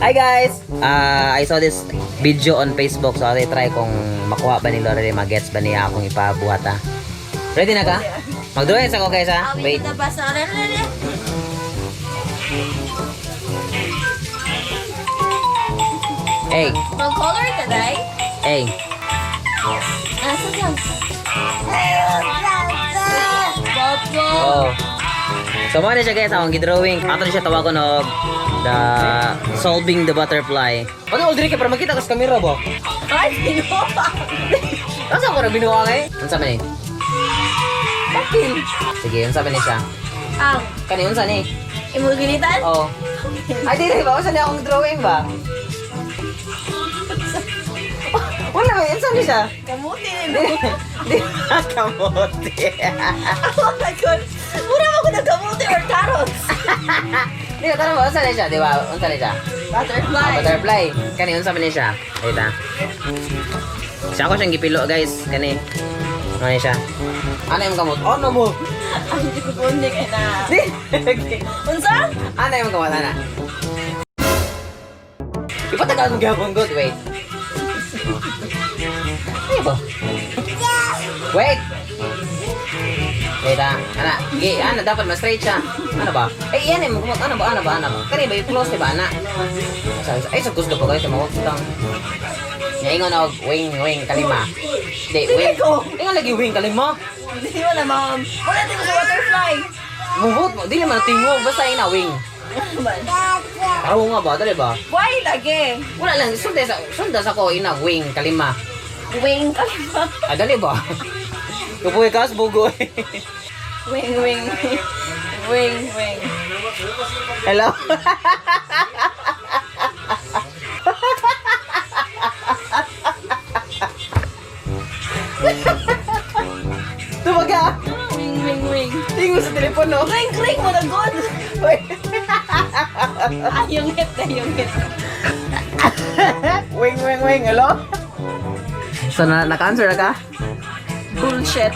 Hi guys! I saw this video on Facebook so I try kung makuha ba ni Lorelei, mag-gets ba niya akong ipabuhat ha. Ready na ka? Mag-drawings ako guys ha? Wait. Hey! No color today? Hey! Oh. So mo na siya guys, akong gidrawing. Ato na siya tawagon og the solving the butterfly. Ano Audrey ka para makita kas kamera ba? Ay, binuha! Asa ko na binuha kay? Unsa man ni? Bakit? Sige, unsa man ni siya? Ang, Kani unsa ni? imuginitan? Oh. Ay dili ba unsa ni akong drawing ba? Wala ba unsa ni siya? Kamuti Di na di kamote. Oh my God! Mura ako na kamuti or carrots! Di ba tanong ba unsa ni siya, di ba? Unsa ni siya? Butterfly! Butterfly. Kani unsa man ni siya? Wait ha. Siya ako siyang gipilo guys, kani. Ano siya? Ano yung kamot? Ano mo? Ang hindi ko kunik na. Di. Unsa? Ano yung kamot ana? Ipatagal mo gyapon good, wait. Ano ba? Wait. Wait ha. Ana, gi ana dapat ma-straight siya. Ano ba? Eh yan eh, ano ba? Kani ba i-close diba ana? Ay sa gusto ko guys, mawag lang. Ngayon og wing kalima. Di wing. Ingon lagi wing kalima. Hindi mo na ma'am. Wala din ko sa butterfly. Mubot mo, dili man tingog basta ina wing. Araw nga ba, dali ba? Why lagi? Wala lang, sunda sa ko ina wing kalima. Wing kalima. Ah, dali ba? Kupuy kas bugoy. Wing, wing, wing, wing. Hello. Tumaga. Wing, wing, wing. Tingin sa telepono. Ring, ring mo na good. Yung hit na yung hit. Wing. Hello? So, naka-answer na ka? Bullshit.